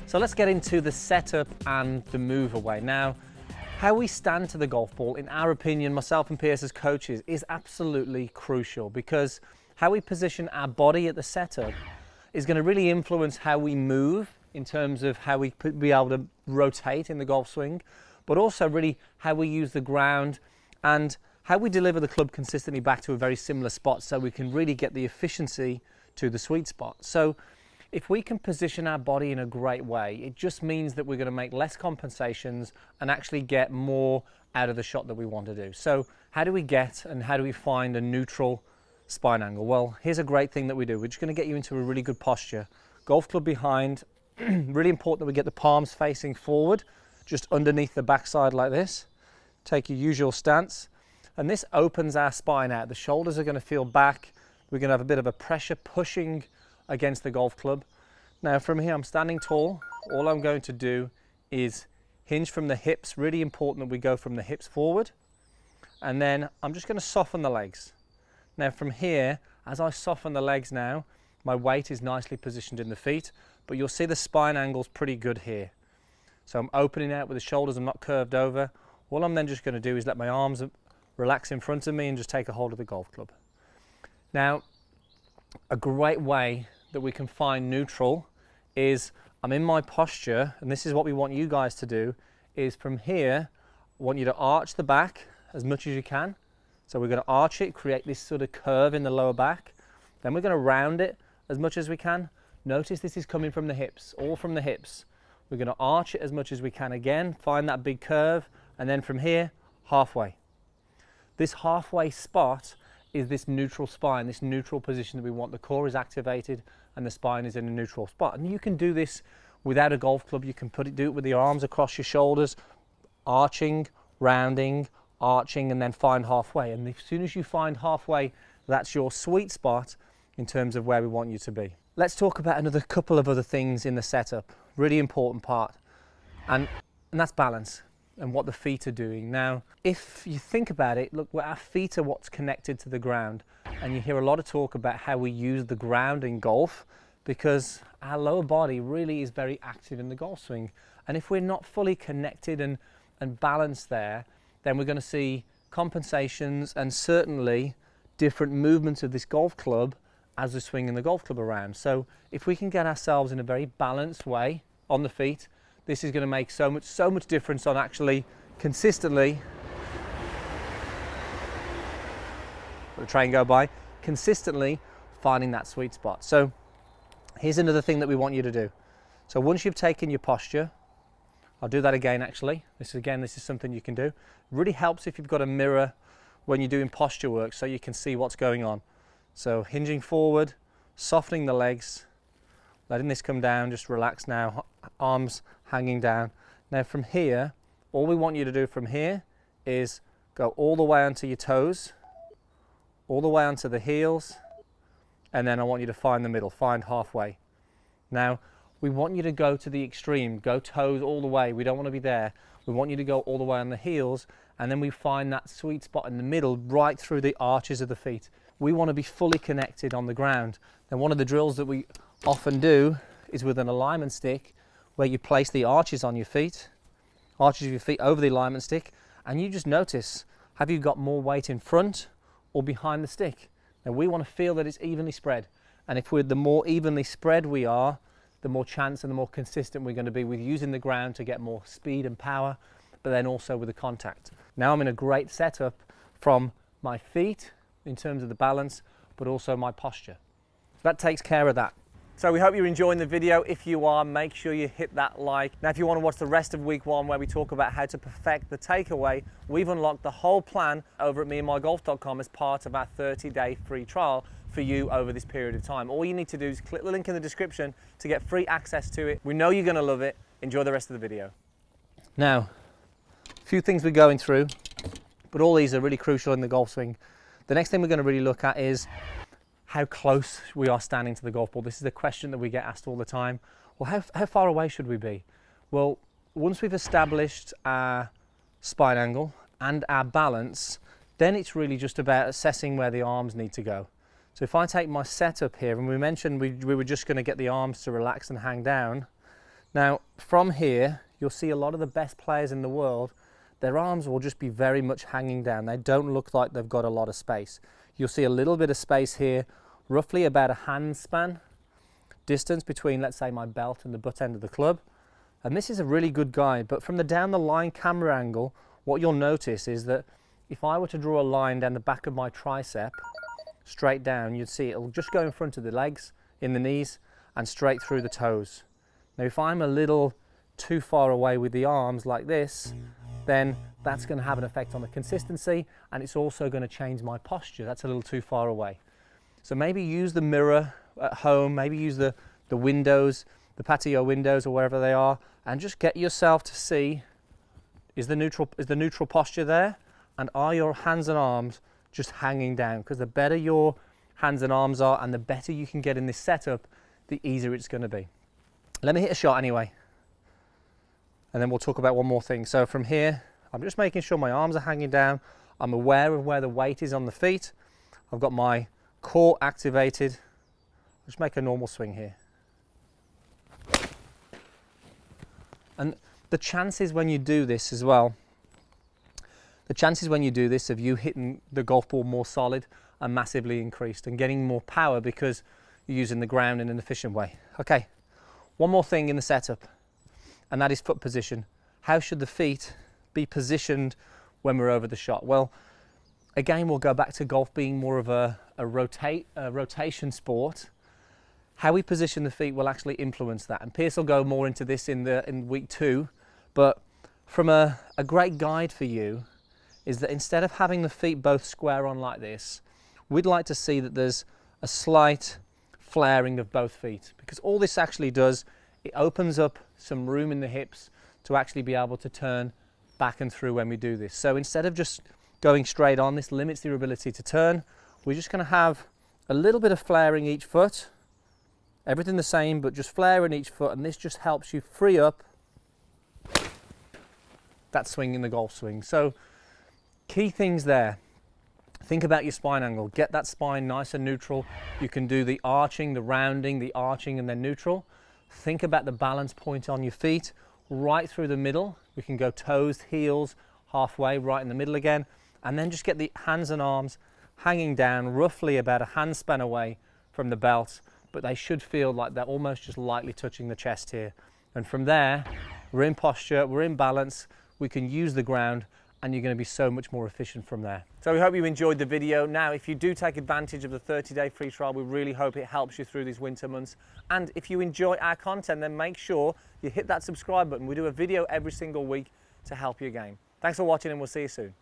So let's get into the setup and the move away. Now, how we stand to the golf ball, in our opinion, myself and Pierce as coaches, is absolutely crucial, because how we position our body at the setup is going to really influence how we move in terms of how we could be able to rotate in the golf swing, but also really how we use the ground and how we deliver the club consistently back to a very similar spot, so we can really get the efficiency to the sweet spot. So if we can position our body in a great way, it just means that we're going to make less compensations and actually get more out of the shot that we want to do. So how do we get and how do we find a neutral spine angle? Well, here's a great thing that we do. We're just going to get you into a really good posture. Golf club behind. Really important that we get the palms facing forward, just underneath the backside like this. Take your usual stance. And this opens our spine out. The shoulders are going to feel back. We're going to have a bit of a pressure pushing against the golf club. Now from here, I'm standing tall. All I'm going to do is hinge from the hips. Really important that we go from the hips forward. And then I'm just going to soften the legs. Now from here, as I soften the legs now, my weight is nicely positioned in the feet, but you'll see the spine angle's pretty good here. So I'm opening out with the shoulders, I'm not curved over. All I'm then just going to do is let my arms relax in front of me and just take a hold of the golf club. Now, a great way that we can find neutral is I'm in my posture, and this is what we want you guys to do, is from here, I want you to arch the back as much as you can. So we're going to arch it, create this sort of curve in the lower back. Then we're going to round it as much as we can. Notice this is coming from the hips, all from the hips. We're going to arch it as much as we can again, find that big curve, and then from here, halfway. This halfway spot is this neutral spine, this neutral position that we want. The core is activated and the spine is in a neutral spot. And you can do this without a golf club. You can do it with your arms across your shoulders, arching, rounding, arching, and then find halfway. And as soon as you find halfway, that's your sweet spot in terms of where we want you to be. Let's talk about another couple of other things in the setup. Really important part. And that's balance and what the feet are doing. Now, if you think about it, look, our feet are what's connected to the ground. And you hear a lot of talk about how we use the ground in golf, because our lower body really is very active in the golf swing. And if we're not fully connected and balanced there, then we're going to see compensations and certainly different movements of this golf club as we're swinging the golf club around. So if we can get ourselves in a very balanced way on the feet, this is going to make so much difference on actually consistently, let the train go by, consistently finding that sweet spot. So here's another thing that we want you to do. So once you've taken your posture, I'll do that again actually. This is something you can do. It really helps if you've got a mirror when you're doing posture work so you can see what's going on. So hinging forward, softening the legs, letting this come down, just relax now, arms hanging down. Now from here, all we want you to do from here is go all the way onto your toes, all the way onto the heels, and then I want you to find the middle, find halfway. Now, we want you to go to the extreme, go toes all the way. We don't want to be there. We want you to go all the way on the heels, and then we find that sweet spot in the middle, right through the arches of the feet. We want to be fully connected on the ground. And one of the drills that we often do is with an alignment stick, where you place the arches on your feet, arches of your feet over the alignment stick, and you just notice, have you got more weight in front or behind the stick? Now we want to feel that it's evenly spread. And if the more evenly spread we are, the more chance and the more consistent we're going to be with using the ground to get more speed and power, but then also with the contact. Now I'm in a great setup from my feet in terms of the balance, but also my posture. That takes care of that. So we hope you're enjoying the video. If you are, make sure you hit that like. Now, if you want to watch the rest of week 1 where we talk about how to perfect the takeaway, we've unlocked the whole plan over at Meandmygolf.com as part of our 30-day free trial for you over this period of time. All you need to do is click the link in the description to get free access to it. We know you're going to love it. Enjoy the rest of the video. Now, a few things we're going through, but all these are really crucial in the golf swing. The next thing we're going to really look at is how close we are standing to the golf ball. This is a question that we get asked all the time. Well, how far away should we be? Well, once we've established our spine angle and our balance, then it's really just about assessing where the arms need to go. So if I take my setup here, and we mentioned we were just going to get the arms to relax and hang down. Now, from here, you'll see a lot of the best players in the world, their arms will just be very much hanging down. They don't look like they've got a lot of space. You'll see a little bit of space here, roughly about a hand span distance between, let's say, my belt and the butt end of the club. And this is a really good guide, but from the down the line camera angle, what you'll notice is that if I were to draw a line down the back of my tricep, straight down, you'd see it'll just go in front of the legs, in the knees, and straight through the toes. Now, if I'm a little too far away with the arms like this, then that's going to have an effect on the consistency, and it's also going to change my posture. That's a little too far away. So maybe use the mirror at home, maybe use the windows, the patio windows or wherever they are, and just get yourself to see, is the neutral posture there? And are your hands and arms just hanging down? Because the better your hands and arms are and the better you can get in this setup, the easier it's going to be. Let me hit a shot anyway, and then we'll talk about one more thing. So from here, I'm just making sure my arms are hanging down. I'm aware of where the weight is on the feet. I've got my core activated. Just make a normal swing here. And the chances when you do this as well, the chances when you do this of you hitting the golf ball more solid are massively increased and getting more power because you're using the ground in an efficient way. Okay, one more thing in the setup, and that is foot position. How should the feet be positioned when we're over the shot? Well, again, we'll go back to golf being more of a rotation sport. How we position the feet will actually influence that, and Pierce will go more into this in week 2, but from a great guide for you is that instead of having the feet both square on like this, we'd like to see that there's a slight flaring of both feet, because all this actually does, it opens up some room in the hips to actually be able to turn back and through when we do this. So instead of just going straight on, this limits your ability to turn. We're just going to have a little bit of flaring each foot, everything the same, but just flaring each foot, and this just helps you free up that swing in the golf swing. So key things there. Think about your spine angle. Get that spine nice and neutral. You can do the arching, the rounding, the arching, and then neutral. Think about the balance point on your feet, right through the middle. We can go toes, heels, halfway, right in the middle again. And then just get the hands and arms hanging down roughly about a hand span away from the belt, but they should feel like they're almost just lightly touching the chest here. And from there, we're in posture, we're in balance, we can use the ground, and you're going to be so much more efficient from there. So we hope you enjoyed the video. Now, if you do take advantage of the 30-day free trial, we really hope it helps you through these winter months. And if you enjoy our content, then make sure you hit that subscribe button. We do a video every single week to help your game. Thanks for watching, and we'll see you soon.